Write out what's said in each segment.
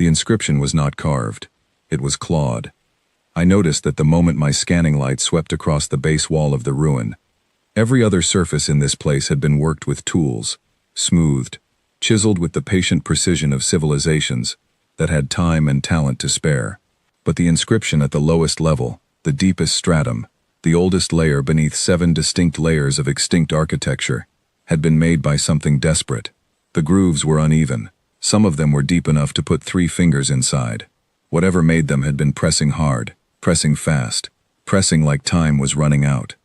The inscription was not carved. It was clawed. I noticed that the moment my scanning light swept across the base wall of the ruin. Every other surface in this place had been worked with tools, smoothed, chiseled with the patient precision of civilizations that had time and talent to spare. But the inscription at the lowest level, the deepest stratum, the oldest layer beneath 7 distinct layers of extinct architecture, had been made by something desperate. The grooves were uneven. Some of them were deep enough to put 3 fingers inside. Whatever made them had been pressing hard, pressing fast, pressing like time was running out.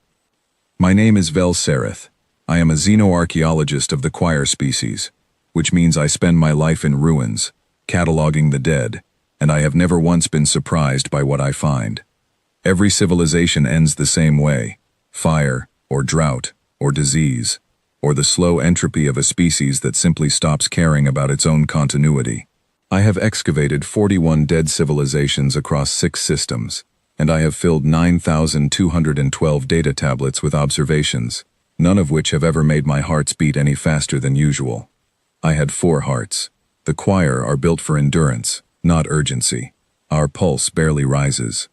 My name is Vel Sereth. I am a xenoarchaeologist of the choir species, which means I spend my life in ruins, cataloging the dead, and I have never once been surprised by what I find. Every civilization ends the same way: fire, or drought, or disease, or the slow entropy of a species that simply stops caring about its own continuity. I have excavated 41 dead civilizations across 6 systems, and I have filled 9,212 data tablets with observations, none of which have ever made my hearts beat any faster than usual. I had 4 hearts. The choir are built for endurance, not urgency. Our pulse barely rises.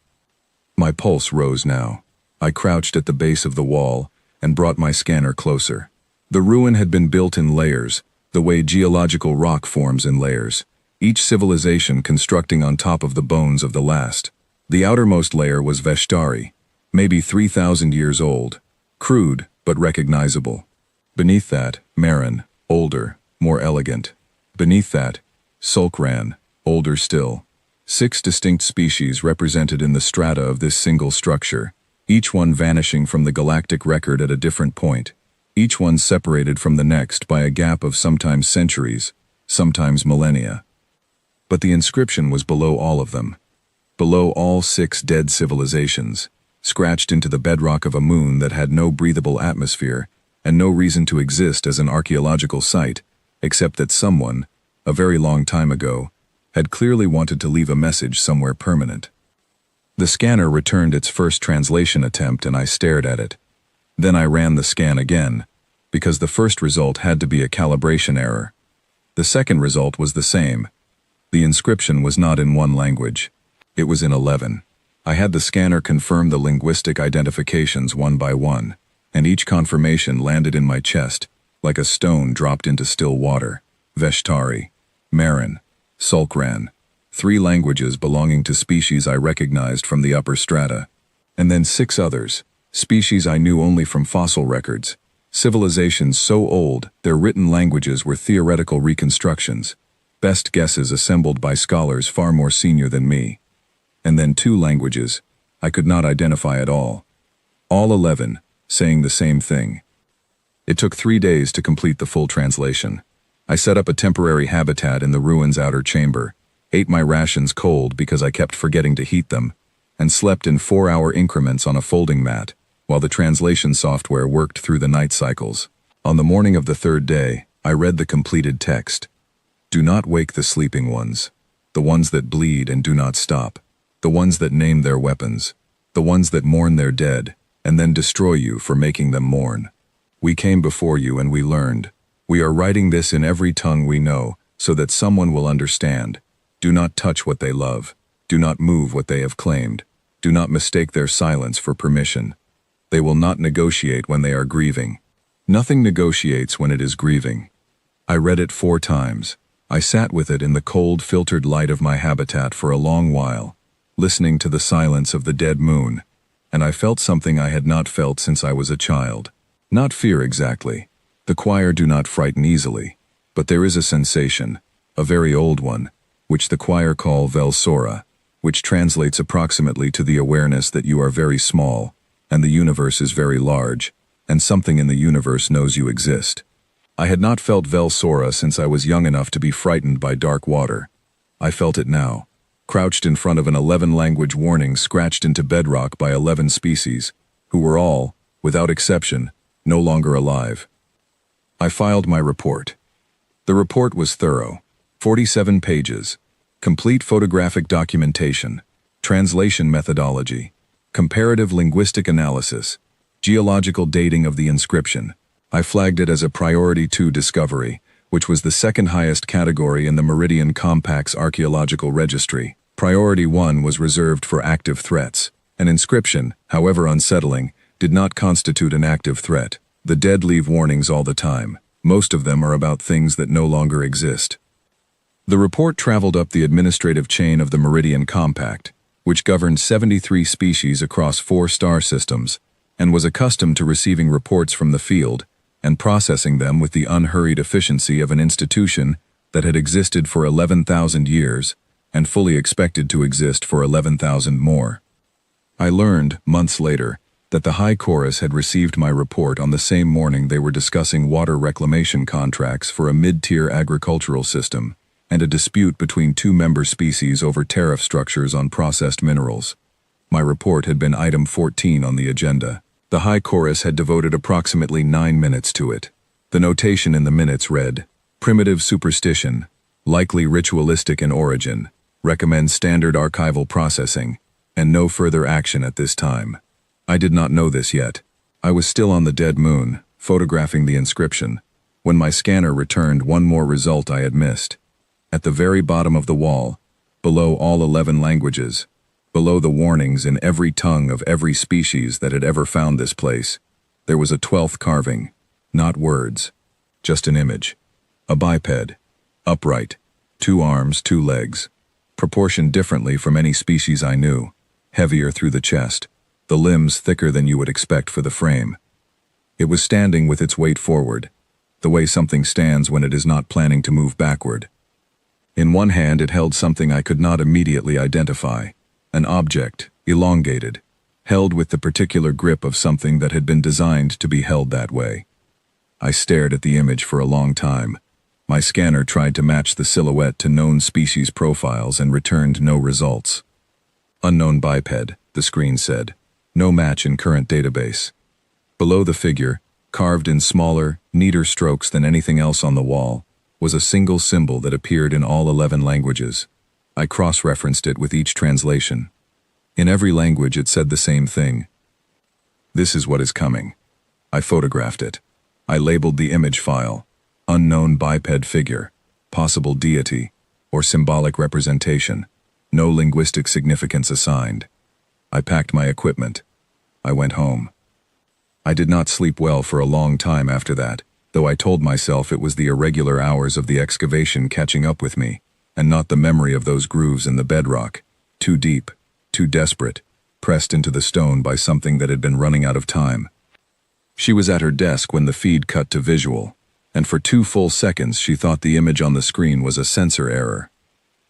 My pulse rose now. I crouched at the base of the wall and brought my scanner closer. The ruin had been built in layers, the way geological rock forms in layers, each civilization constructing on top of the bones of the last. The outermost layer was Veshtari, maybe 3,000 years old, crude but recognizable. Beneath that, Marin, older, more elegant. Beneath that, Sulkran, older still. 6 distinct species represented in the strata of this single structure, each one vanishing from the galactic record at a different point, each one separated from the next by a gap of sometimes centuries, sometimes millennia. But the inscription was below all of them, below all 6 dead civilizations, scratched into the bedrock of a moon that had no breathable atmosphere and no reason to exist as an archaeological site, except that someone, a very long time ago, had clearly wanted to leave a message somewhere permanent. The scanner returned its first translation attempt and I stared at it. Then I ran the scan again, because the first result had to be a calibration error. The second result was the same. The inscription was not in one language. It was in 11. I had the scanner confirm the linguistic identifications one by one, and each confirmation landed in my chest, like a stone dropped into still water. Veshtari, Marin, Sulkran, 3 languages belonging to species I recognized from the upper strata, and then 6 others, species I knew only from fossil records, civilizations so old their written languages were theoretical reconstructions, best guesses assembled by scholars far more senior than me. And then 2 languages I could not identify at all 11 saying the same thing. It took 3 days to complete the full translation. I set up a temporary habitat in the ruin's outer chamber, ate my rations cold because I kept forgetting to heat them, and slept in 4-hour increments on a folding mat, while the translation software worked through the night cycles. On the morning of the 3rd day, I read the completed text. Do not wake the sleeping ones, the ones that bleed and do not stop, the ones that name their weapons, the ones that mourn their dead, and then destroy you for making them mourn. We came before you and we learned. We are writing this in every tongue we know, so that someone will understand. Do not touch what they love. Do not move what they have claimed. Do not mistake their silence for permission. They will not negotiate when they are grieving. Nothing negotiates when it is grieving. I read it 4 times. I sat with it in the cold, filtered light of my habitat for a long while, listening to the silence of the dead moon, and I felt something I had not felt since I was a child. Not fear exactly. The choir do not frighten easily, but there is a sensation, a very old one, which the choir call Velsora, which translates approximately to the awareness that you are very small, and the universe is very large, and something in the universe knows you exist. I had not felt Velsora since I was young enough to be frightened by dark water. I felt it now, crouched in front of an 11-language warning scratched into bedrock by 11 species, who were all, without exception, no longer alive. I filed my report. The report was thorough. 47 pages. Complete photographic documentation. Translation methodology. Comparative linguistic analysis. Geological dating of the inscription. I flagged it as a Priority 2 discovery, which was the second highest category in the Meridian Compact's archaeological registry. Priority 1 was reserved for active threats. An inscription, however unsettling, did not constitute an active threat. The dead leave warnings all the time. Most of them are about things that no longer exist. The report traveled up the administrative chain of the Meridian Compact, which governed 73 species across 4 star systems, and was accustomed to receiving reports from the field and processing them with the unhurried efficiency of an institution that had existed for 11,000 years and fully expected to exist for 11,000 more. I learned, months later, that the High Chorus had received my report on the same morning they were discussing water reclamation contracts for a mid-tier agricultural system and a dispute between 2 member species over tariff structures on processed minerals. My report had been item 14 on the agenda. The High Chorus had devoted approximately 9 minutes to it. The notation in the minutes read, "Primitive superstition, likely ritualistic in origin, recommends standard archival processing, and no further action at this time." I did not know this yet. I was still on the dead moon, photographing the inscription, when my scanner returned one more result I had missed. At the very bottom of the wall, below all 11 languages, below the warnings in every tongue of every species that had ever found this place, there was a 12th carving, not words, just an image. A biped, upright, 2 arms, 2 legs, proportioned differently from any species I knew, heavier through the chest, the limbs thicker than you would expect for the frame. It was standing with its weight forward, the way something stands when it is not planning to move backward. In one hand it held something I could not immediately identify, an object, elongated, held with the particular grip of something that had been designed to be held that way. I stared at the image for a long time. My scanner tried to match the silhouette to known species profiles and returned no results. "Unknown biped," the screen said. "No match in current database." Below the figure, carved in smaller, neater strokes than anything else on the wall, was a single symbol that appeared in all 11 languages. I cross-referenced it with each translation. In every language it said the same thing. "This is what is coming." I photographed it. I labeled the image file, "Unknown biped figure, possible deity, or symbolic representation, no linguistic significance assigned." I packed my equipment. I went home. I did not sleep well for a long time after that, though I told myself it was the irregular hours of the excavation catching up with me, and not the memory of those grooves in the bedrock, too deep, too desperate, pressed into the stone by something that had been running out of time. She was at her desk when the feed cut to visual, and for 2 full seconds she thought the image on the screen was a sensor error.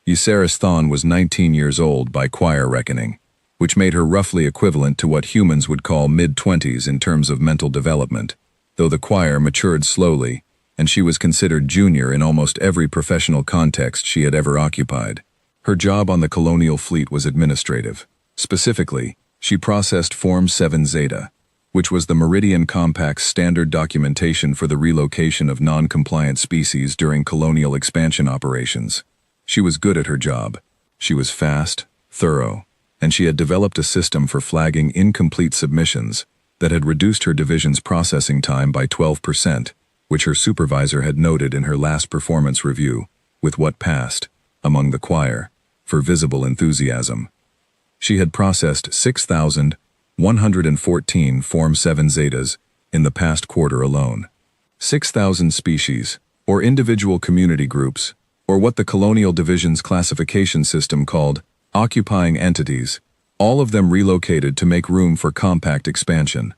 Euceris Thon was 19 years old by choir reckoning, which made her roughly equivalent to what humans would call mid-20s in terms of mental development, though the choir matured slowly, and she was considered junior in almost every professional context she had ever occupied. Her job on the colonial fleet was administrative. Specifically, she processed Form 7 Zeta, which was the Meridian Compact's standard documentation for the relocation of non-compliant species during colonial expansion operations. She was good at her job. She was fast, thorough, and she had developed a system for flagging incomplete submissions that had reduced her division's processing time by 12%, which her supervisor had noted in her last performance review, with what passed, among the choir, for visible enthusiasm. She had processed 6,114 Form 7 Zetas in the past quarter alone. 6,000 species, or individual community groups, or what the Colonial Division's classification system called occupying entities, all of them relocated to make room for compact expansion.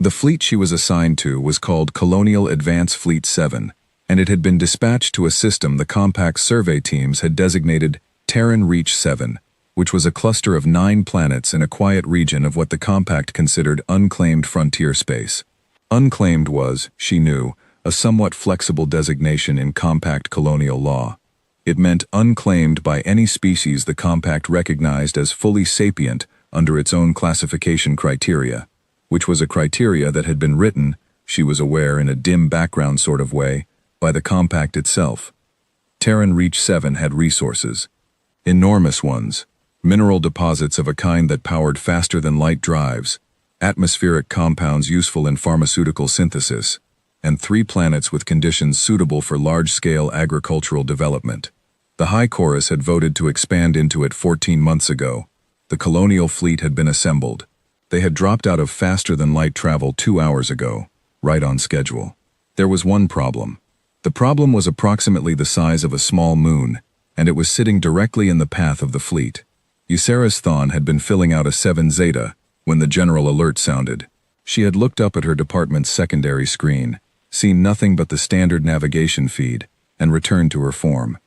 The fleet she was assigned to was called Colonial Advance Fleet 7, and it had been dispatched to a system the Compact survey teams had designated Terran Reach 7, which was a cluster of 9 planets in a quiet region of what the Compact considered unclaimed frontier space. Unclaimed was, she knew, a somewhat flexible designation in Compact colonial law. It meant unclaimed by any species the Compact recognized as fully sapient under its own classification criteria, which was a criteria that had been written, she was aware in a dim background sort of way, by the Compact itself. Terran Reach 7 had resources. Enormous ones. Mineral deposits of a kind that powered faster than light drives, atmospheric compounds useful in pharmaceutical synthesis, and 3 planets with conditions suitable for large-scale agricultural development. The High Chorus had voted to expand into it 14 months ago. The colonial fleet had been assembled. They had dropped out of faster-than-light travel 2 hours ago, right on schedule. There was one problem. The problem was approximately the size of a small moon, and it was sitting directly in the path of the fleet. Euceris Thawne had been filling out a 7 Zeta when the general alert sounded. She had looked up at her department's secondary screen, seen nothing but the standard navigation feed, and returned to her form.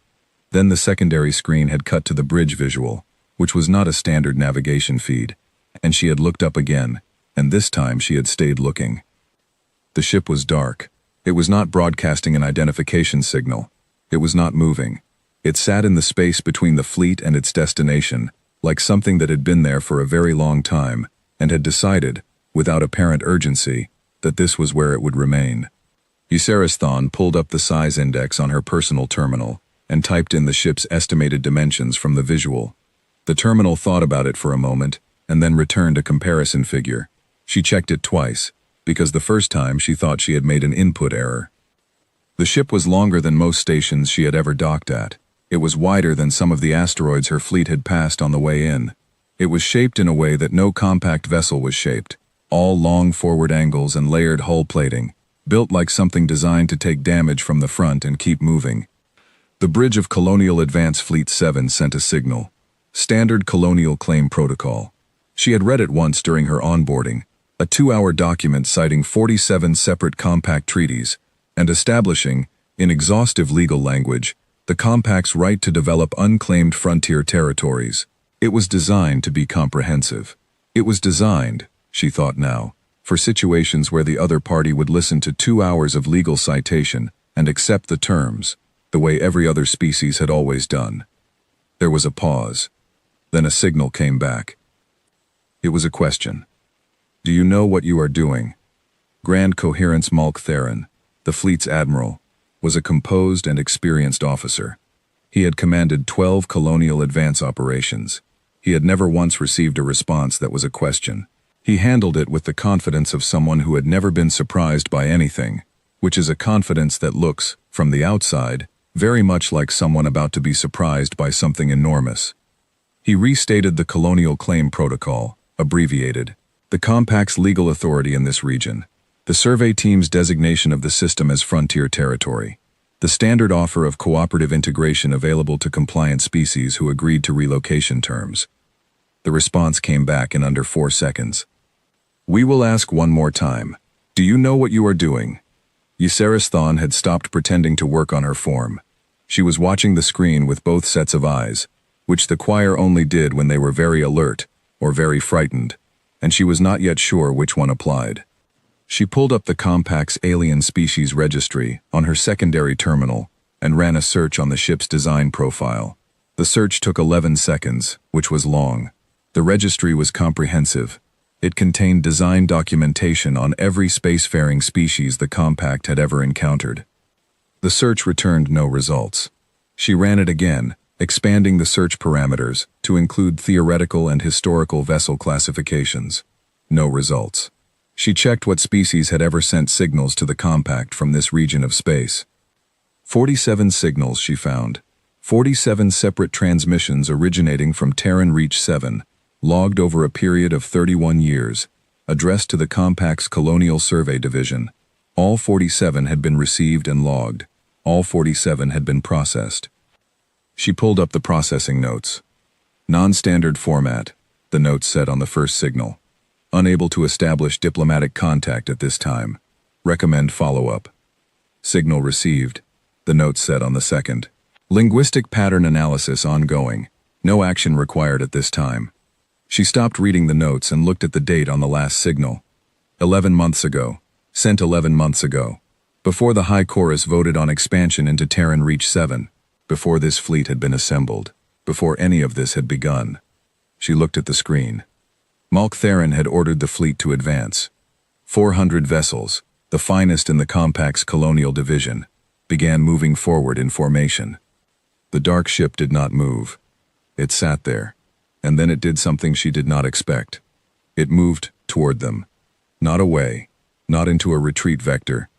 Then the secondary screen had cut to the bridge visual, which was not a standard navigation feed, and she had looked up again, and this time she had stayed looking. The ship was dark. It was not broadcasting an identification signal. It was not moving. It sat in the space between the fleet and its destination, like something that had been there for a very long time, and had decided, without apparent urgency, that this was where it would remain. Euceris Thawne pulled up the size index on her personal terminal and typed in the ship's estimated dimensions from the visual. The terminal thought about it for a moment and then returned a comparison figure. She checked it twice, because the first time she thought she had made an input error. The ship was longer than most stations she had ever docked at. It was wider than some of the asteroids her fleet had passed on the way in. It was shaped in a way that no compact vessel was shaped, all long forward angles and layered hull plating, built like something designed to take damage from the front and keep moving. The bridge of Colonial Advance Fleet 7 sent a signal. Standard Colonial Claim Protocol. She had read it once during her onboarding, a 2-hour document citing 47 separate compact treaties, and establishing, in exhaustive legal language, the compact's right to develop unclaimed frontier territories. It was designed to be comprehensive. It was designed, she thought now, for situations where the other party would listen to 2 hours of legal citation and accept the terms, the way every other species had always done. There was a pause. Then a signal came back. It was a question. Do you know what you are doing? Grand Coherence Malk Theron, the fleet's admiral, was a composed and experienced officer. He had commanded 12 colonial advance operations. He had never once received a response that was a question. He handled it with the confidence of someone who had never been surprised by anything, which is a confidence that looks, from the outside, very much like someone about to be surprised by something enormous. He restated the Colonial Claim Protocol, abbreviated, the Compact's legal authority in this region, the survey team's designation of the system as frontier territory, the standard offer of cooperative integration available to compliant species who agreed to relocation terms. The response came back in under 4 seconds. We will ask one more time. Do you know what you are doing? Euceris Thawne had stopped pretending to work on her form. She was watching the screen with both sets of eyes, which the choir only did when they were very alert or very frightened, and she was not yet sure which one applied. She pulled up the Compact's alien species registry on her secondary terminal and ran a search on the ship's design profile. The search took 11 seconds, which was long. The registry was comprehensive. It contained design documentation on every spacefaring species the Compact had ever encountered. The search returned no results. She ran it again, expanding the search parameters to include theoretical and historical vessel classifications. No results. She checked what species had ever sent signals to the Compact from this region of space. 47 signals she found. 47 separate transmissions originating from Terran Reach 7, logged over a period of 31 years, addressed to the Compact's Colonial Survey Division. All 47 had been received and logged. All 47 had been processed. She pulled up the processing notes. Non-standard format, the notes said on the first signal. Unable to establish diplomatic contact at this time. Recommend follow-up. Signal received, the notes said on the second. Linguistic pattern analysis ongoing. No action required at this time. She stopped reading the notes and looked at the date on the last signal. 11 months ago. Sent 11 months ago. Before the High Chorus voted on expansion into Terran Reach 7. Before this fleet had been assembled. Before any of this had begun. She looked at the screen. Malk Theron had ordered the fleet to advance. 400 vessels, the finest in the Compact's colonial division, began moving forward in formation. The dark ship did not move. It sat there, and then it did something she did not expect. It moved toward them. Not away, not into a retreat vector.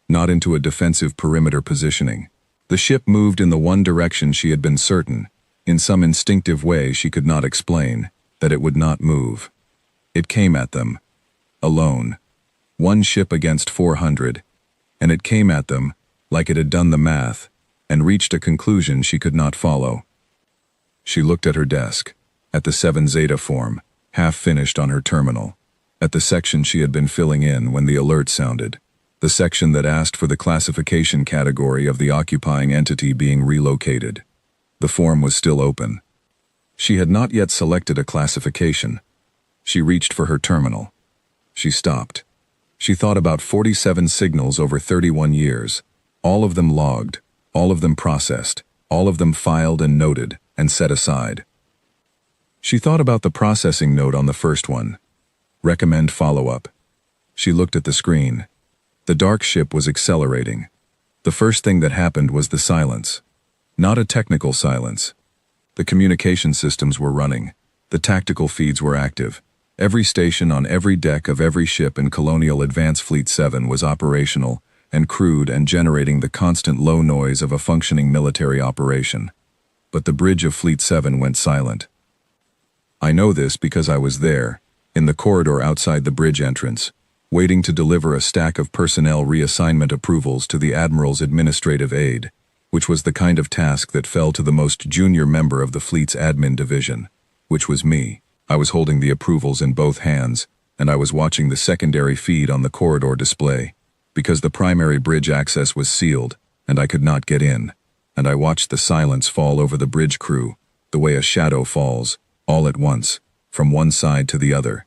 not into a defensive perimeter positioning. The ship moved in the one direction she had been certain, in some instinctive way she could not explain, that it would not move. It came at them, alone. One ship against 400, and it came at them, like it had done the math, and reached a conclusion she could not follow. She looked at her desk, at the 7 Zeta form, half finished on her terminal, at the section she had been filling in when the alert sounded, the section that asked for the classification category of the occupying entity being relocated. The form was still open. She had not yet selected a classification. She reached for her terminal. She stopped. She thought about 47 signals over 31 years, all of them logged, all of them processed, all of them filed and noted and set aside. She thought about the processing note on the first one. Recommend follow-up. She looked at the screen. The dark ship was accelerating. The first thing that happened was the silence. Not a technical silence. The communication systems were running. The tactical feeds were active. Every station on every deck of every ship in Colonial Advance Fleet 7 was operational and crewed and generating the constant low noise of a functioning military operation. But the bridge of Fleet 7 went silent. I know this because I was there, in the corridor outside the bridge entrance, waiting to deliver a stack of personnel reassignment approvals to the Admiral's administrative aide, which was the kind of task that fell to the most junior member of the fleet's admin division, which was me. I was holding the approvals in both hands, and I was watching the secondary feed on the corridor display, because the primary bridge access was sealed, and I could not get in, and I watched the silence fall over the bridge crew, the way a shadow falls, all at once, from one side to the other.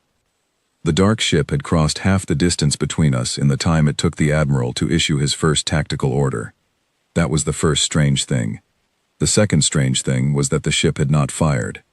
The dark ship had crossed half the distance between us in the time it took the Admiral to issue his first tactical order. That was the first strange thing. The second strange thing was that the ship had not fired.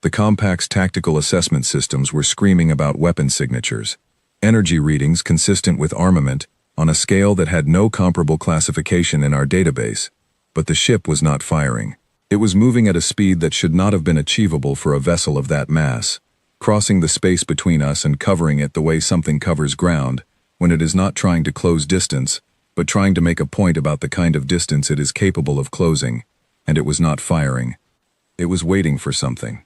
The Compact's tactical assessment systems were screaming about weapon signatures, energy readings consistent with armament on a scale that had no comparable classification in our database, but the ship was not firing. It was moving at a speed that should not have been achievable for a vessel of that mass, crossing the space between us and covering it the way something covers ground, when it is not trying to close distance, but trying to make a point about the kind of distance it is capable of closing, and it was not firing. It was waiting for something.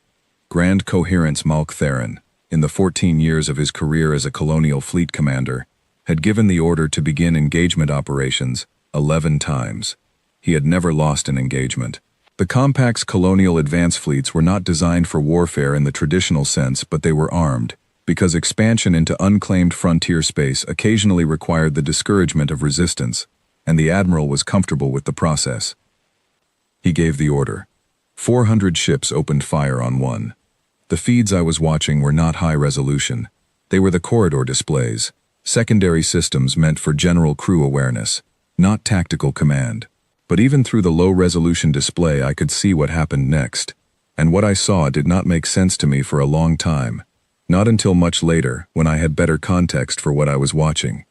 Grand Coherence Malk Theron, in the 14 years of his career as a colonial fleet commander, had given the order to begin engagement operations 11 times. He had never lost an engagement. The Compact's colonial advance fleets were not designed for warfare in the traditional sense, but they were armed, because expansion into unclaimed frontier space occasionally required the discouragement of resistance, and the Admiral was comfortable with the process. He gave the order. 400 ships opened fire on one. The feeds I was watching were not high resolution. They were the corridor displays, secondary systems meant for general crew awareness, not tactical command. But even through the low-resolution display I could see what happened next, and what I saw did not make sense to me for a long time, not until much later when I had better context for what I was watching.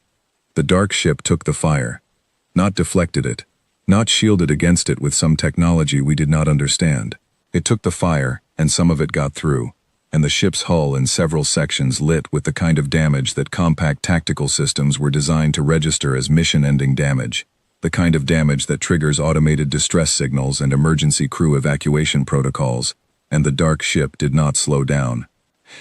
The dark ship took the fire, not deflected it, not shielded against it with some technology we did not understand. It took the fire, and some of it got through, and the ship's hull in several sections lit with the kind of damage that compact tactical systems were designed to register as mission-ending damage. The kind of damage that triggers automated distress signals and emergency crew evacuation protocols, and the dark ship did not slow down.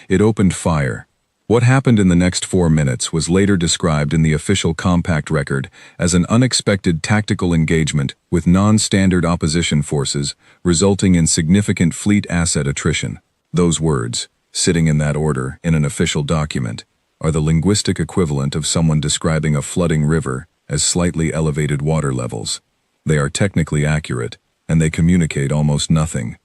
It opened fire. What happened in the next 4 minutes was later described in the official Compact record as an unexpected tactical engagement with non-standard opposition forces, resulting in significant fleet asset attrition. Those words, sitting in that order in an official document, are the linguistic equivalent of someone describing a flooding river as slightly elevated water levels. They are technically accurate, and they communicate almost nothing.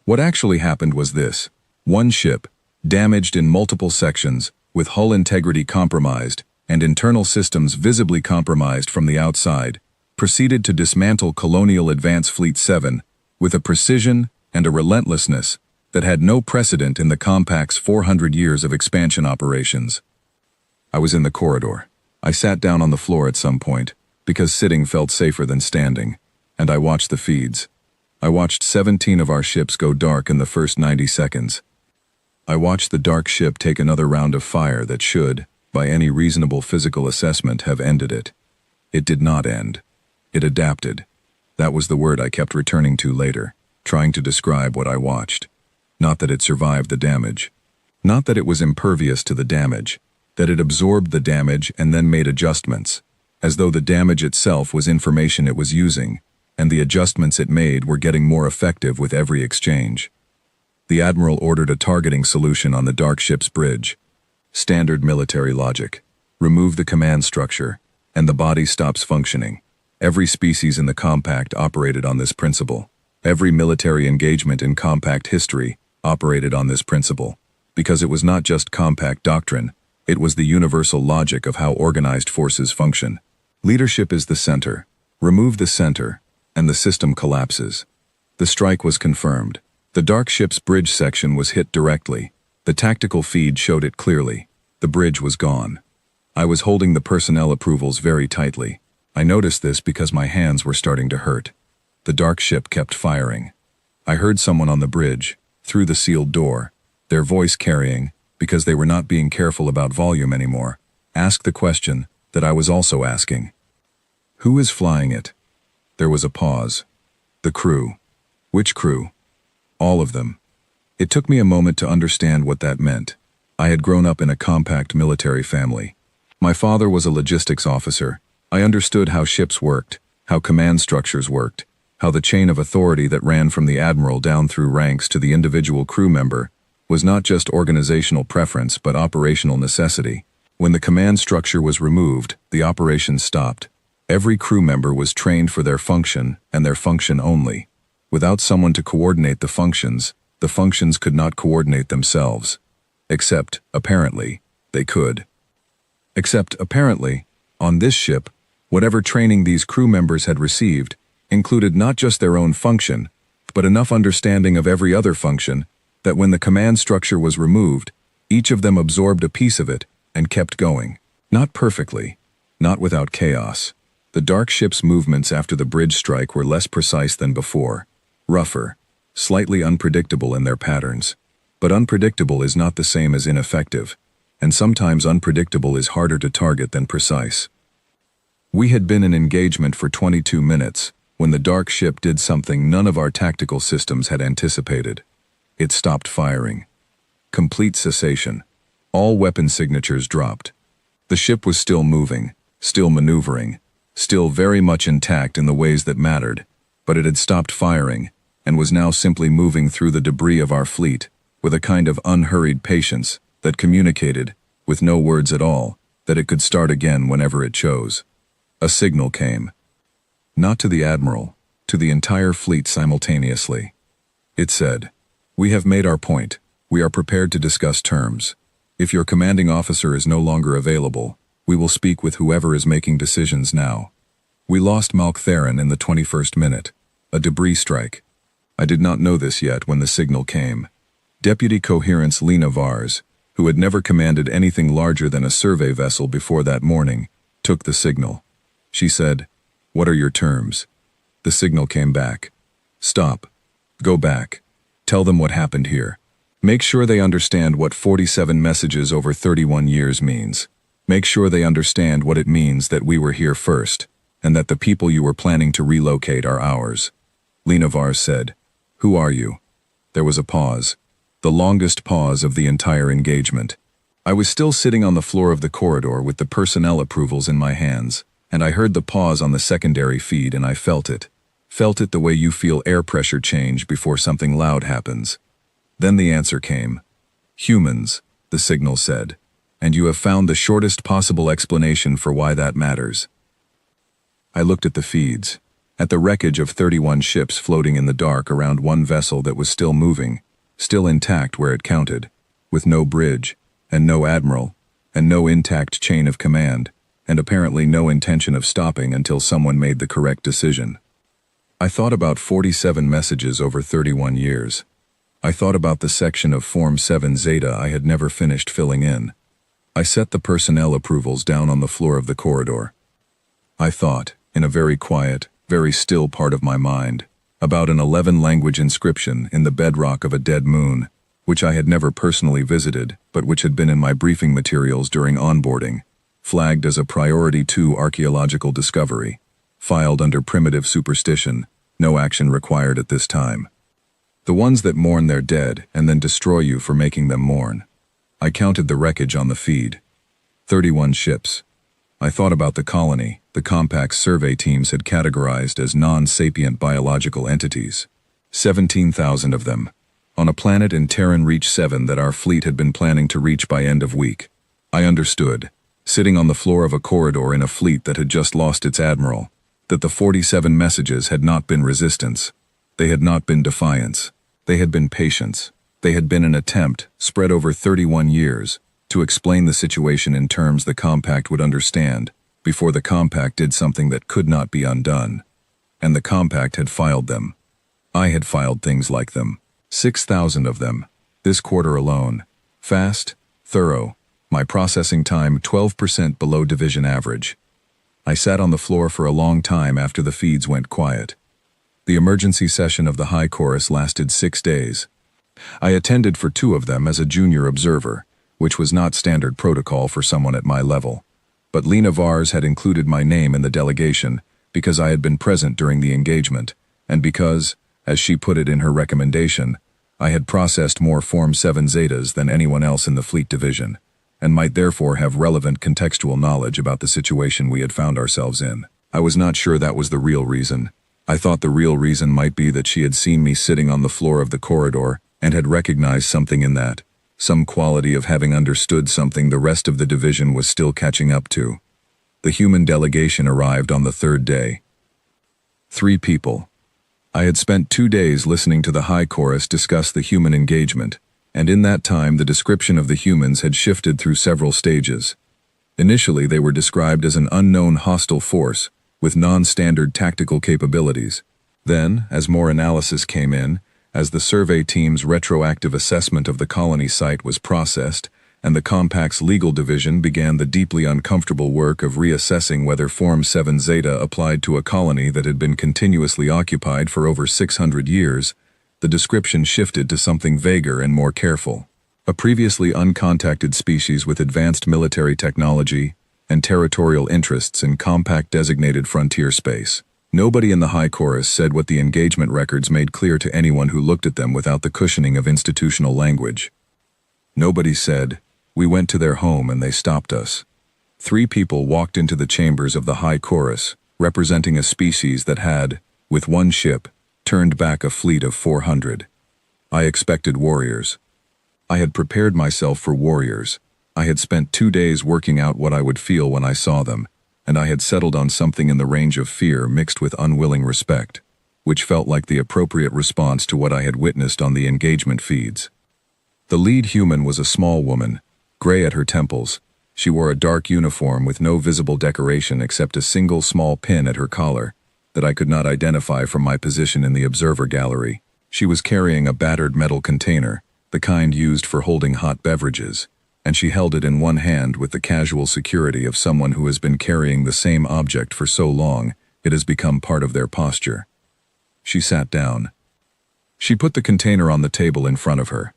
What actually happened was this. One ship, damaged in multiple sections, with hull integrity compromised and internal systems visibly compromised from the outside, proceeded to dismantle Colonial Advance Fleet 7 with a precision and a relentlessness that had no precedent in the Compact's 400 years of expansion operations. I was in the corridor. I sat down on the floor at some point, because sitting felt safer than standing, and I watched the feeds. I watched 17 of our ships go dark in the first 90 seconds. I watched the dark ship take another round of fire that should, by any reasonable physical assessment, have ended it. It did not end. It adapted. That was the word I kept returning to later, trying to describe what I watched. Not that it survived the damage. Not that it was impervious to the damage. That it absorbed the damage and then made adjustments, as though the damage itself was information it was using, and the adjustments it made were getting more effective with every exchange. The Admiral ordered a targeting solution on the dark ship's bridge. Standard military logic. Remove the command structure, and the body stops functioning. Every species in the compact operated on this principle. Every military engagement in compact history operated on this principle, because it was not just compact doctrine, it was the universal logic of how organized forces function. Leadership is the center. Remove the center, and the system collapses. The strike was confirmed. The dark ship's bridge section was hit directly. The tactical feed showed it clearly. The bridge was gone. I was holding the personnel approvals very tightly. I noticed this because my hands were starting to hurt. The dark ship kept firing. I heard someone on the bridge, through the sealed door, their voice carrying, because they were not being careful about volume anymore, ask the question that I was also asking. Who is flying it? There was a pause. The crew. Which crew? All of them. It took me a moment to understand what that meant. I had grown up in a compact military family. My father was a logistics officer. I understood how ships worked, how command structures worked, how the chain of authority that ran from the admiral down through ranks to the individual crew member was not just organizational preference but operational necessity. When the command structure was removed, the operation stopped. Every crew member was trained for their function and their function only. Without someone to coordinate the functions could not coordinate themselves. Except, apparently, they could. Except, apparently, on this ship, whatever training these crew members had received included not just their own function, but enough understanding of every other function that when the command structure was removed, each of them absorbed a piece of it and kept going. Not perfectly, not without chaos. The dark ship's movements after the bridge strike were less precise than before, rougher, slightly unpredictable in their patterns. But unpredictable is not the same as ineffective, and sometimes unpredictable is harder to target than precise. We had been in engagement for 22 minutes when the dark ship did something none of our tactical systems had anticipated. It stopped firing. Complete cessation. All weapon signatures dropped. The ship was still moving, still maneuvering, still very much intact in the ways that mattered, but it had stopped firing and was now simply moving through the debris of our fleet with a kind of unhurried patience that communicated, with no words at all, that it could start again whenever it chose. A signal came. Not to the admiral, to the entire fleet simultaneously. It said, "We have made our point. We are prepared to discuss terms. If your commanding officer is no longer available, we will speak with whoever is making decisions now." We lost Malk-Theron in the 21st minute. A debris strike. I did not know this yet when the signal came. Deputy Coherence Lena Vars, who had never commanded anything larger than a survey vessel before that morning, took the signal. She said, "What are your terms?" The signal came back. "Stop. Go back. Tell them what happened here. Make sure they understand what 47 messages over 31 years means. Make sure they understand what it means that we were here first, and that the people you were planning to relocate are ours." Lena Vars said, "Who are you?" There was a pause. The longest pause of the entire engagement. I was still sitting on the floor of the corridor with the personnel approvals in my hands, and I heard the pause on the secondary feed and I felt it. Felt it the way you feel air pressure change before something loud happens. Then the answer came. "Humans," the signal said, "and you have found the shortest possible explanation for why that matters." I looked at the feeds, at the wreckage of 31 ships floating in the dark around one vessel that was still moving, still intact where it counted, with no bridge, and no admiral, and no intact chain of command, and apparently no intention of stopping until someone made the correct decision. I thought about 47 messages over 31 years. I thought about the section of Form 7 Zeta I had never finished filling in. I set the personnel approvals down on the floor of the corridor. I thought, in a very quiet, very still part of my mind, about an 11-language inscription in the bedrock of a dead moon, which I had never personally visited, but which had been in my briefing materials during onboarding. flagged as a Priority 2 archaeological discovery, filed under primitive superstition, no action required at this time. The ones that mourn their dead and then destroy you for making them mourn. I counted the wreckage on the feed. 31 ships. I thought about the colony the Compact's survey teams had categorized as non-sapient biological entities. 17,000 of them, on a planet in Terran Reach 7 that our fleet had been planning to reach by end of week. I understood, sitting on the floor of a corridor in a fleet that had just lost its admiral, that the 47 messages had not been resistance. They had not been defiance. They had been patience. They had been an attempt, spread over 31 years, to explain the situation in terms the Compact would understand, before the Compact did something that could not be undone. And the Compact had filed them. I had filed things like them. 6,000 of them, this quarter alone. Fast, thorough, my processing time 12% below division average. I sat on the floor for a long time after the feeds went quiet. The emergency session of the High Chorus lasted 6 days. I attended for 2 of them as a junior observer, which was not standard protocol for someone at my level. But Lena Vars had included my name in the delegation because I had been present during the engagement, and because, as she put it in her recommendation, I had processed more Form 7 Zetas than anyone else in the fleet division, and might therefore have relevant contextual knowledge about the situation we had found ourselves in. I was not sure that was the real reason. I thought the real reason might be that she had seen me sitting on the floor of the corridor and had recognized something in that, some quality of having understood something the rest of the division was still catching up to. The human delegation arrived on the 3rd day. 3 people. I had spent 2 days listening to the High Chorus discuss the human engagement, and in that time the description of the humans had shifted through several stages. Initially they were described as an unknown hostile force, with non-standard tactical capabilities. Then, as more analysis came in, as the survey team's retroactive assessment of the colony site was processed, and the Compact's legal division began the deeply uncomfortable work of reassessing whether Form 7 Zeta applied to a colony that had been continuously occupied for over 600 years, the description shifted to something vaguer and more careful. A previously uncontacted species with advanced military technology and territorial interests in Compact-designated frontier space. Nobody in the High Chorus said what the engagement records made clear to anyone who looked at them without the cushioning of institutional language. Nobody said, "We went to their home and they stopped us." 3 people walked into the chambers of the High Chorus, representing a species that had, with 1 ship, turned back a fleet of 400. I expected warriors. I had prepared myself for warriors. I had spent 2 days working out what I would feel when I saw them, and I had settled on something in the range of fear mixed with unwilling respect, which felt like the appropriate response to what I had witnessed on the engagement feeds. The lead human was a small woman, gray at her temples. She wore a dark uniform with no visible decoration except a single small pin at her collar that I could not identify from my position in the observer gallery. She was carrying a battered metal container, the kind used for holding hot beverages, and she held it in one hand with the casual security of someone who has been carrying the same object for so long it has become part of their posture. She sat down. She put the container on the table in front of her.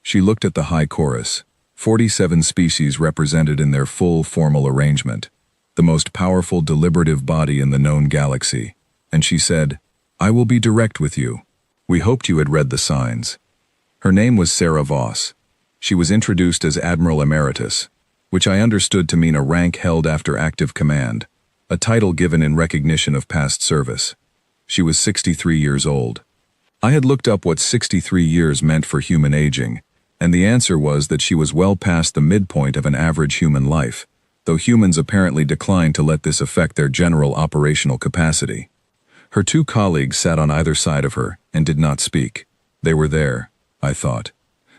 She looked at the High Chorus, 47 species represented in their full formal arrangement, the most powerful deliberative body in the known galaxy, and she said, "I will be direct with you. We hoped you had read the signs." Her name was Sarah Voss. She was introduced as Admiral Emeritus, which I understood to mean a rank held after active command, a title given in recognition of past service. She was 63 years old. I had looked up what 63 years meant for human aging, and the answer was that she was well past the midpoint of an average human life, though humans apparently declined to let this affect their general operational capacity. Her 2 colleagues sat on either side of her and did not speak. They were there, I thought,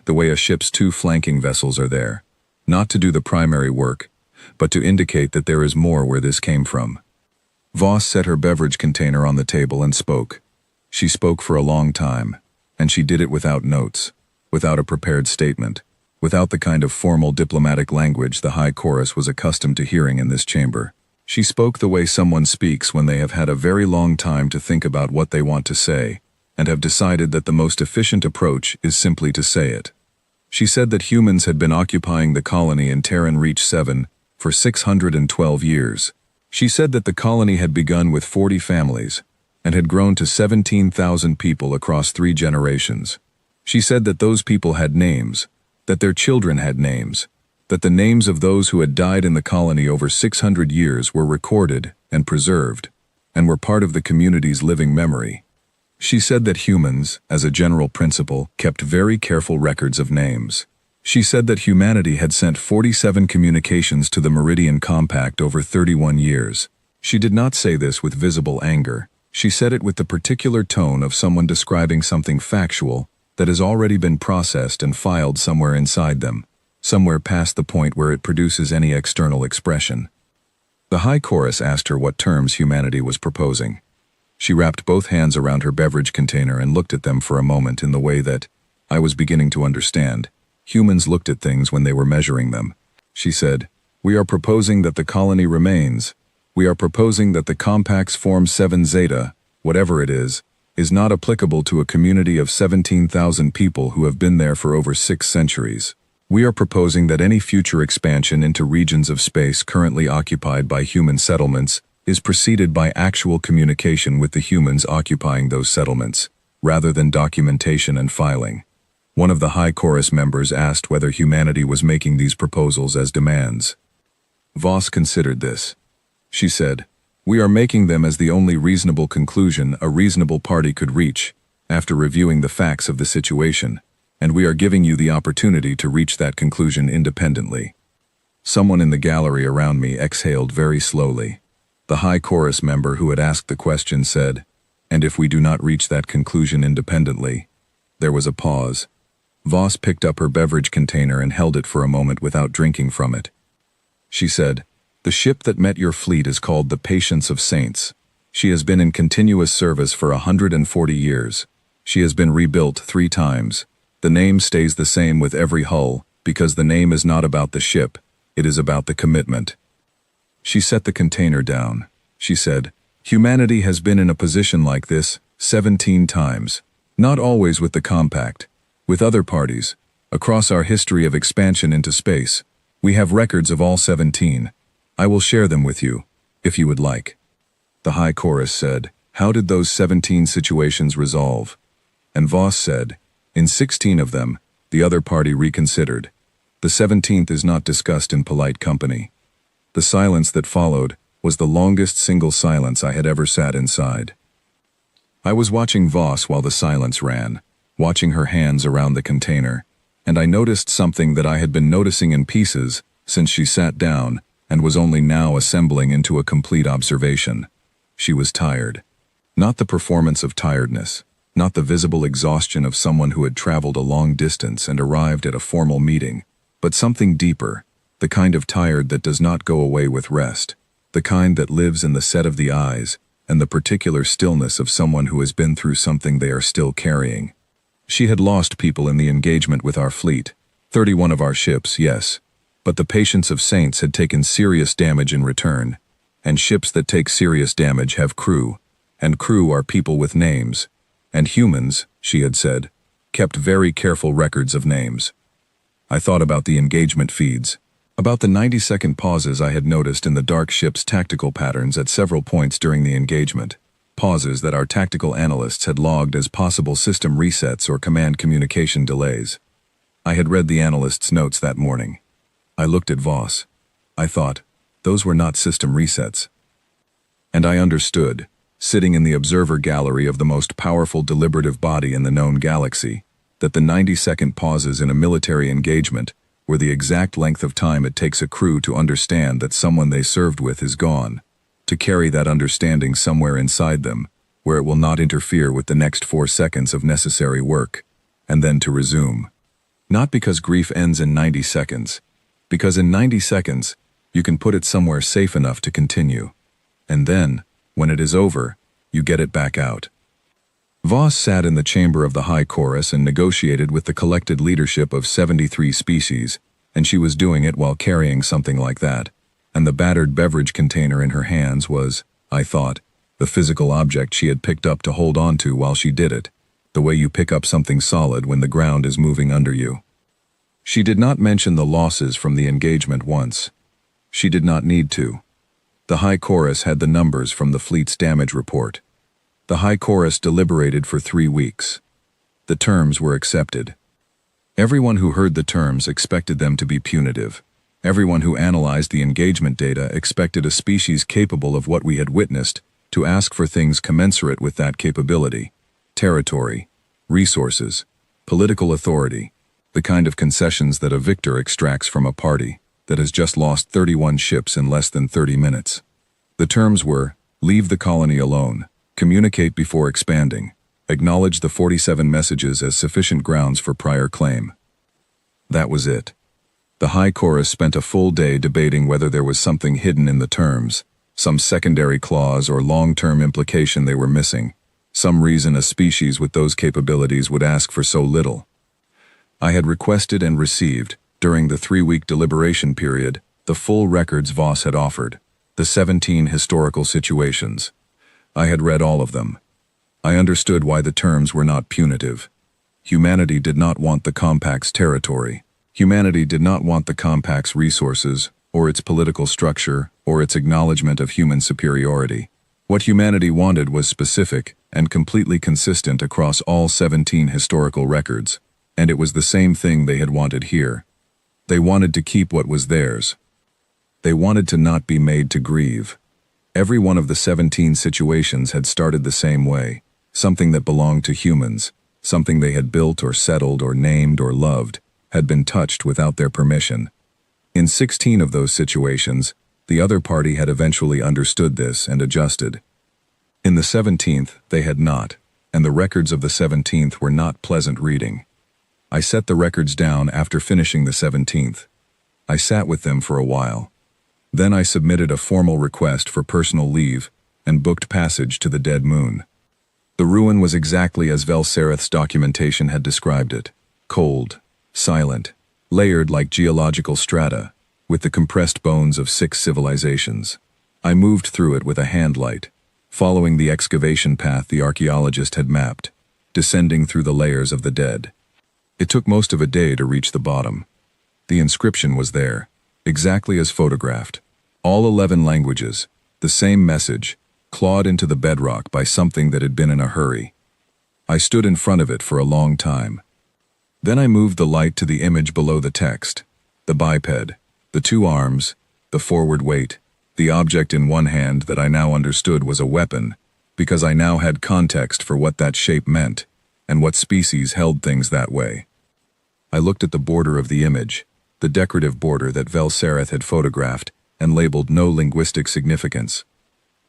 the way a ship's 2 flanking vessels are there, not to do the primary work, but to indicate that there is more where this came from. Voss set her beverage container on the table and spoke. She spoke for a long time, and she did it without notes, without a prepared statement, without the kind of formal diplomatic language the High Chorus was accustomed to hearing in this chamber. She spoke the way someone speaks when they have had a very long time to think about what they want to say, and have decided that the most efficient approach is simply to say it. She said that humans had been occupying the colony in Terran Reach 7 for 612 years. She said that the colony had begun with 40 families and had grown to 17,000 people across 3 generations. She said that those people had names, that their children had names, that the names of those who had died in the colony over 600 years were recorded and preserved, and were part of the community's living memory. She said that humans, as a general principle, kept very careful records of names. She said that humanity had sent 47 communications to the Meridian Compact over 31 years. She did not say this with visible anger. She said it with the particular tone of someone describing something factual that has already been processed and filed somewhere inside them, somewhere past the point where it produces any external expression. The High Chorus asked her what terms humanity was proposing. She wrapped both hands around her beverage container and looked at them for a moment in the way that I was beginning to understand. Humans looked at things when they were measuring them. She said, "We are proposing that the colony remains. We are proposing that the Compact's Form 7 Zeta, whatever it is not applicable to a community of 17,000 people who have been there for over 6 centuries. We are proposing that any future expansion into regions of space currently occupied by human settlements is preceded by actual communication with the humans occupying those settlements, rather than documentation and filing." One of the High Chorus members asked whether humanity was making these proposals as demands. Voss considered this. She said, "We are making them as the only reasonable conclusion a reasonable party could reach, after reviewing the facts of the situation, and we are giving you the opportunity to reach that conclusion independently." Someone in the gallery around me exhaled very slowly. The High Chorus member who had asked the question said, "And if we do not reach that conclusion independently?" There was a pause. Voss picked up her beverage container and held it for a moment without drinking from it. She said, "The ship that met your fleet is called the Patience of Saints. She has been in continuous service for 140 years. She has been rebuilt 3 times. The name stays the same with every hull, because the name is not about the ship, it is about the commitment." She set the container down. She said, "Humanity has been in a position like this 17 times. Not always with the Compact. With other parties. Across our history of expansion into space, we have records of all 17. I will share them with you, if you would like." The High Chorus said, "How did those 17 situations resolve?" And Voss said, "In 16 of them, the other party reconsidered. The 17th is not discussed in polite company." The silence that followed was the longest single silence I had ever sat inside. I was watching Voss while the silence ran, watching her hands around the container, and I noticed something that I had been noticing in pieces since she sat down and was only now assembling into a complete observation. She was tired. Not the performance of tiredness, not the visible exhaustion of someone who had traveled a long distance and arrived at a formal meeting, but something deeper, the kind of tired that does not go away with rest, the kind that lives in the set of the eyes and the particular stillness of someone who has been through something they are still carrying. She had lost people in the engagement with our fleet, 31 of our ships, yes, but the Patience of Saints had taken serious damage in return, and ships that take serious damage have crew, and crew are people with names, and humans, she had said, kept very careful records of names. I thought about the engagement feeds, about the 90-second pauses I had noticed in the dark ship's tactical patterns at several points during the engagement, pauses that our tactical analysts had logged as possible system resets or command communication delays. I had read the analysts' notes that morning. I looked at Voss. I thought, those were not system resets. And I understood, sitting in the observer gallery of the most powerful deliberative body in the known galaxy, that the 90-second pauses in a military engagement were the exact length of time it takes a crew to understand that someone they served with is gone, to carry that understanding somewhere inside them, where it will not interfere with the next 4 seconds of necessary work, and then to resume. Not because grief ends in 90 seconds, because in 90 seconds, you can put it somewhere safe enough to continue. And then, when it is over, you get it back out. Voss sat in the chamber of the High Chorus and negotiated with the collected leadership of 73 species, and she was doing it while carrying something like that, and the battered beverage container in her hands was, I thought, the physical object she had picked up to hold on to while she did it, the way you pick up something solid when the ground is moving under you. She did not mention the losses from the engagement once. She did not need to. The High Chorus had the numbers from the fleet's damage report. The High Chorus deliberated for 3 weeks. The terms were accepted. Everyone who heard the terms expected them to be punitive. Everyone who analyzed the engagement data expected a species capable of what we had witnessed to ask for things commensurate with that capability: territory, resources, political authority, the kind of concessions that a victor extracts from a party that has just lost 31 ships in less than 30 minutes. The terms were: leave the colony alone, communicate before expanding, acknowledge the 47 messages as sufficient grounds for prior claim. That was it. The High Chorus spent a full day debating whether there was something hidden in the terms, some secondary clause or long-term implication they were missing, some reason a species with those capabilities would ask for so little. I had requested and received, during the 3-week deliberation period, the full records Voss had offered, the 17 historical situations. I had read all of them. I understood why the terms were not punitive. Humanity did not want the Compact's territory. Humanity did not want the Compact's resources, or its political structure, or its acknowledgement of human superiority. What humanity wanted was specific and completely consistent across all 17 historical records, and it was the same thing they had wanted here. They wanted to keep what was theirs. They wanted to not be made to grieve. Every one of the 17 situations had started the same way, something that belonged to humans, something they had built or settled or named or loved, had been touched without their permission. In 16 of those situations, the other party had eventually understood this and adjusted. In the 17th, they had not, and the records of the 17th were not pleasant reading. I set the records down after finishing the 17th. I sat with them for a while. Then I submitted a formal request for personal leave and booked passage to the Dead Moon. The ruin was exactly as Velsareth's documentation had described it: cold, silent, layered like geological strata, with the compressed bones of 6 civilizations. I moved through it with a handlight, following the excavation path the archaeologist had mapped, descending through the layers of the dead. It took most of a day to reach the bottom. The inscription was there, exactly as photographed. All 11 languages, the same message, clawed into the bedrock by something that had been in a hurry. I stood in front of it for a long time. Then I moved the light to the image below the text: the biped, the 2 arms, the forward weight, the object in one hand that I now understood was a weapon, because I now had context for what that shape meant, and what species held things that way. I looked at the border of the image, the decorative border that Velsareth had photographed and labeled no linguistic significance.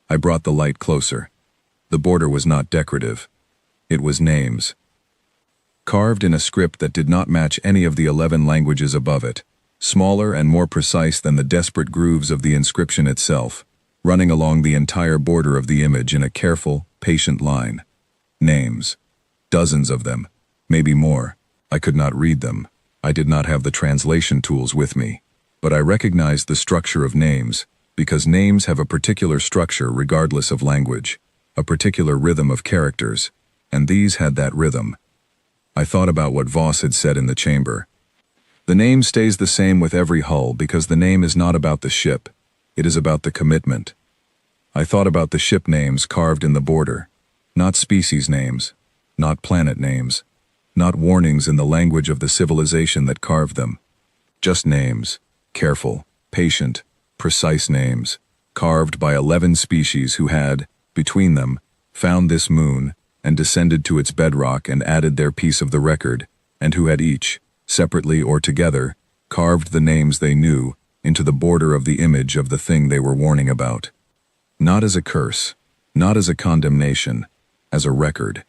I brought the light closer. The border was not decorative. It was names. Carved in a script that did not match any of the 11 languages above it, smaller and more precise than the desperate grooves of the inscription itself, running along the entire border of the image in a careful, patient line. Names. Dozens of them, maybe more. I could not read them. I did not have the translation tools with me. But I recognized the structure of names, because names have a particular structure regardless of language, a particular rhythm of characters, and these had that rhythm. I thought about what Voss had said in the chamber. The name stays the same with every hull because the name is not about the ship, it is about the commitment. I thought about the ship names carved in the border, not species names, not planet names, not warnings in the language of the civilization that carved them. Just names, careful, patient, precise names, carved by 11 species who had, between them, found this moon and descended to its bedrock and added their piece of the record, and who had each, separately or together, carved the names they knew into the border of the image of the thing they were warning about. Not as a curse, not as a condemnation, as a record.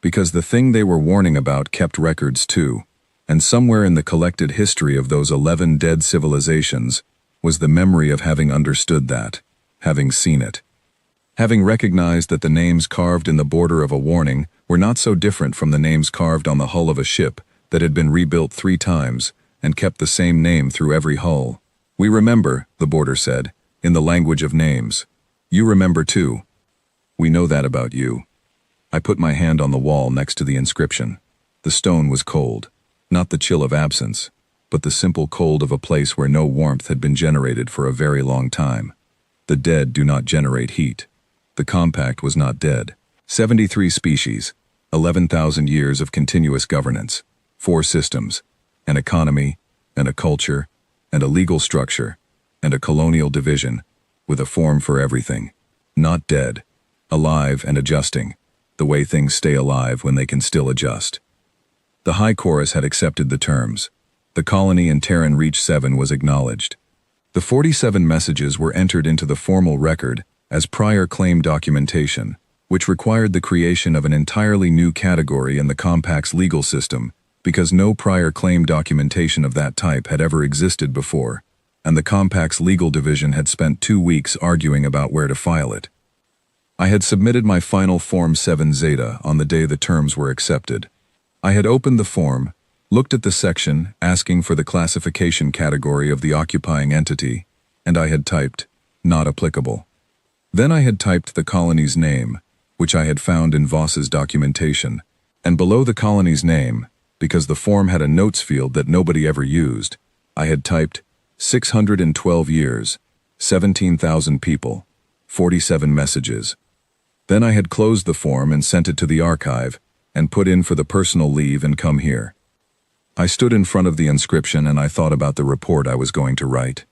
Because the thing they were warning about kept records too, and somewhere in the collected history of those 11 dead civilizations was the memory of having understood that, having seen it. Having recognized that the names carved in the border of a warning were not so different from the names carved on the hull of a ship that had been rebuilt 3 times and kept the same name through every hull. We remember, the border said, in the language of names. You remember too. We know that about you. I put my hand on the wall next to the inscription. The stone was cold, not the chill of absence, but the simple cold of a place where no warmth had been generated for a very long time. The dead do not generate heat. The compact was not dead. 73 species, 11,000 years of continuous governance, 4 systems, an economy, and a culture, and a legal structure, and a colonial division, with a form for everything. Not dead, alive and adjusting, the way things stay alive when they can still adjust. The High Chorus had accepted the terms. The colony in Terran Reach 7 was acknowledged. The 47 messages were entered into the formal record as prior claim documentation, which required the creation of an entirely new category in the Compact's legal system because no prior claim documentation of that type had ever existed before, and the Compact's legal division had spent 2 weeks arguing about where to file it. I had submitted my final Form 7 Zeta on the day the terms were accepted. I had opened the form, looked at the section asking for the classification category of the occupying entity, and I had typed, "Not applicable." Then I had typed the colony's name, which I had found in Voss's documentation, and below the colony's name, because the form had a notes field that nobody ever used, I had typed 612 years, 17,000 people, 47 messages. Then I had closed the form and sent it to the archive, and put in for the personal leave and come here. I stood in front of the inscription and I thought about the report I was going to write.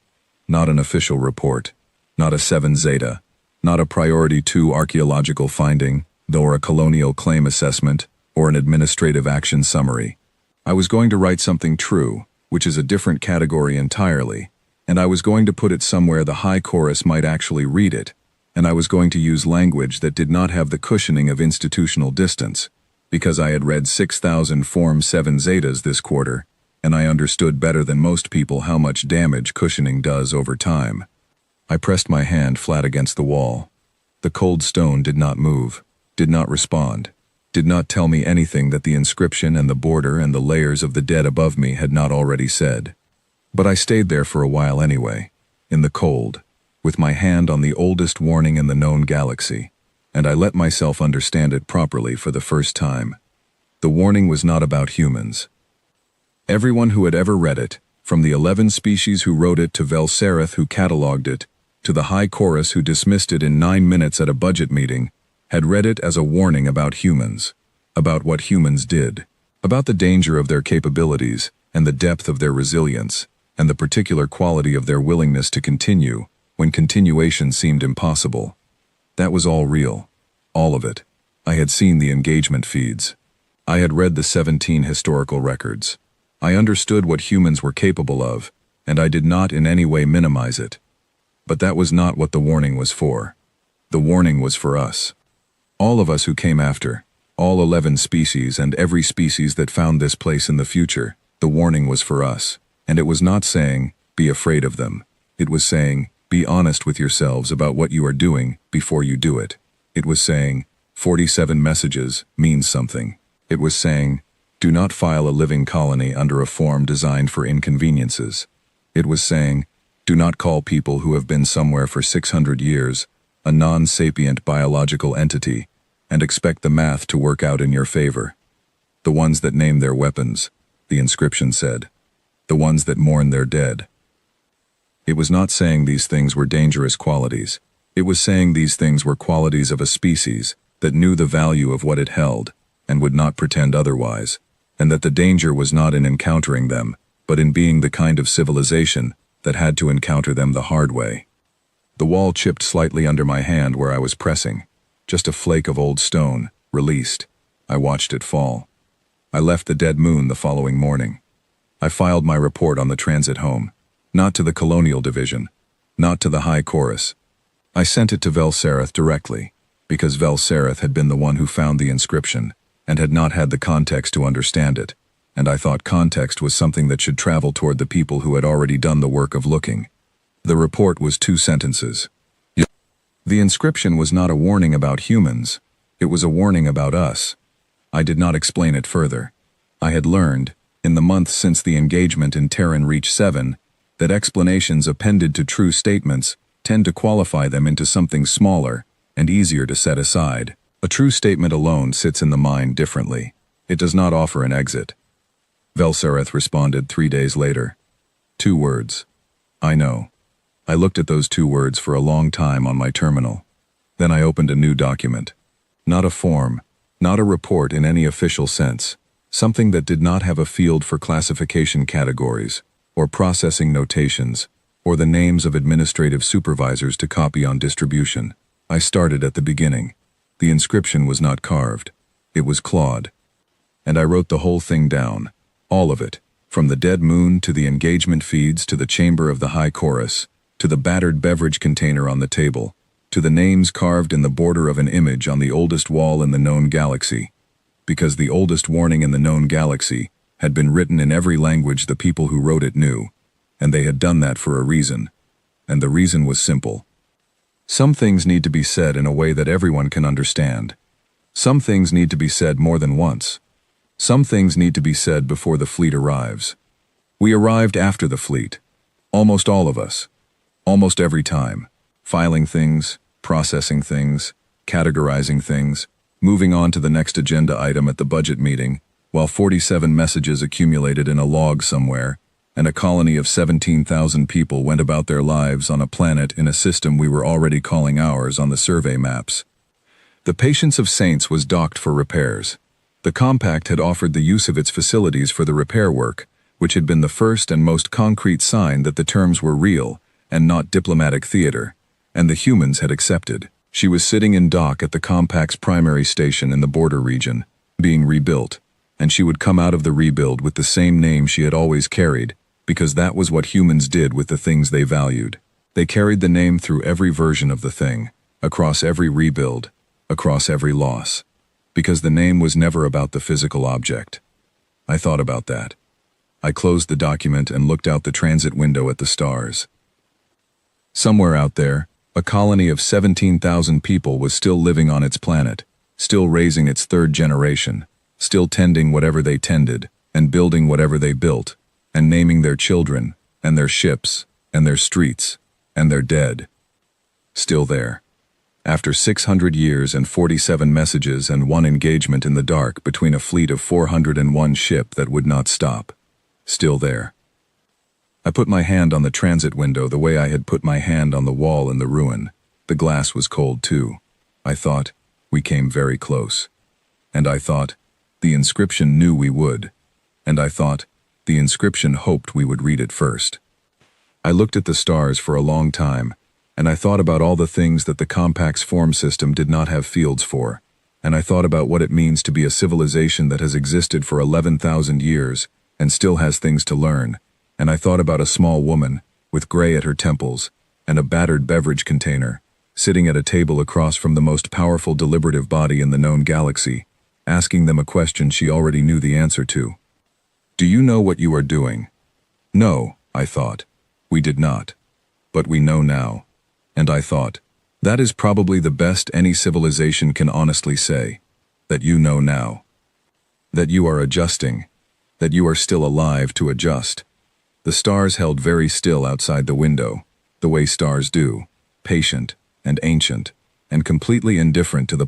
Not an official report, not a 7 Zeta, not a Priority 2 archaeological finding, nor a colonial claim assessment, or an administrative action summary. I was going to write something true, which is a different category entirely, and I was going to put it somewhere the High Chorus might actually read it, and I was going to use language that did not have the cushioning of institutional distance, because I had read 6,000 Form 7 Zetas this quarter, and I understood better than most people how much damage cushioning does over time. I pressed my hand flat against the wall. The cold stone did not move, did not respond, did not tell me anything that the inscription and the border and the layers of the dead above me had not already said. But I stayed there for a while anyway, in the cold, with my hand on the oldest warning in the known galaxy, and I let myself understand it properly for the first time. The warning was not about humans. Everyone who had ever read it, from the 11 species who wrote it to Velsereth who catalogued it, to the High Chorus who dismissed it in 9 minutes at a budget meeting, had read it as a warning about humans, about what humans did, about the danger of their capabilities and the depth of their resilience, and the particular quality of their willingness to continue when continuation seemed impossible. That was all real, all of it. I had seen the engagement feeds. I had read the 17 historical records. I understood what humans were capable of, and I did not in any way minimize it. But that was not what the warning was for. The warning was for us. All of us who came after, all 11 species and every species that found this place in the future, the warning was for us. And it was not saying, be afraid of them. It was saying, be honest with yourselves about what you are doing before you do it. It was saying, 47 messages means something. It was saying, do not file a living colony under a form designed for inconveniences. It was saying, do not call people who have been somewhere for 600 years a non-sapient biological entity and expect the math to work out in your favor. The ones that name their weapons, the inscription said. The ones that mourn their dead. It was not saying these things were dangerous qualities. It was saying these things were qualities of a species that knew the value of what it held and would not pretend otherwise, and that the danger was not in encountering them, but in being the kind of civilization that had to encounter them the hard way. The wall chipped slightly under my hand where I was pressing. Just a flake of old stone, released. I watched it fall. I left the dead moon the following morning. I filed my report on the transit home, not to the Colonial Division, not to the High Chorus. I sent it to Velsereth directly, because Velsereth had been the one who found the inscription, and had not had the context to understand it, and I thought context was something that should travel toward the people who had already done the work of looking. The report was 2 sentences. The inscription was not a warning about humans, it was a warning about us. I did not explain it further. I had learned, in the months since the engagement in Terran Reach 7, that explanations appended to true statements tend to qualify them into something smaller and easier to set aside. A true statement alone sits in the mind differently. It does not offer an exit. Velsareth responded 3 days later. 2 words. I know. I looked at those 2 words for a long time on my terminal. Then I opened a new document. Not a form, not a report in any official sense, something that did not have a field for classification categories, or processing notations, or the names of administrative supervisors to copy on distribution. I started at the beginning. The inscription was not carved. It was clawed. And I wrote the whole thing down. All of it. From the dead moon to the engagement feeds to the chamber of the high chorus, to the battered beverage container on the table, to the names carved in the border of an image on the oldest wall in the known galaxy. Because the oldest warning in the known galaxy had been written in every language the people who wrote it knew, and they had done that for a reason. And the reason was simple. Some things need to be said in a way that everyone can understand. Some things need to be said more than once. Some things need to be said before the fleet arrives. We arrived after the fleet. Almost all of us. Almost every time. Filing things, processing things, categorizing things, moving on to the next agenda item at the budget meeting, while 47 messages accumulated in a log somewhere, and a colony of 17,000 people went about their lives on a planet in a system we were already calling ours on the survey maps. The Patience of Saints was docked for repairs. The compact had offered the use of its facilities for the repair work, which had been the first and most concrete sign that the terms were real and not diplomatic theater, and the humans had accepted. She was sitting in dock at the compact's primary station in the border region, being rebuilt, and she would come out of the rebuild with the same name she had always carried, because that was what humans did with the things they valued. They carried the name through every version of the thing, across every rebuild, across every loss. Because the name was never about the physical object. I thought about that. I closed the document and looked out the transit window at the stars. Somewhere out there, a colony of 17,000 people was still living on its planet, still raising its 3rd generation, still tending whatever they tended, and building whatever they built, and naming their children, and their ships, and their streets, and their dead. Still there. After 600 years and 47 messages and 1 engagement in the dark between a fleet of 401 ship that would not stop. Still there. I put my hand on the transit window the way I had put my hand on the wall in the ruin. The glass was cold too. I thought, we came very close. And I thought, the inscription knew we would. And I thought, the inscription hoped we would read it first. I looked at the stars for a long time, and I thought about all the things that the compact's form system did not have fields for, and I thought about what it means to be a civilization that has existed for 11,000 years and still has things to learn, and I thought about a small woman, with gray at her temples, and a battered beverage container, sitting at a table across from the most powerful deliberative body in the known galaxy, asking them a question she already knew the answer to. Do you know what you are doing? No, I thought. We did not. But we know now. And I thought, that is probably the best any civilization can honestly say, that you know now. That you are adjusting, that you are still alive to adjust. The stars held very still outside the window, the way stars do, patient and ancient, and completely indifferent to the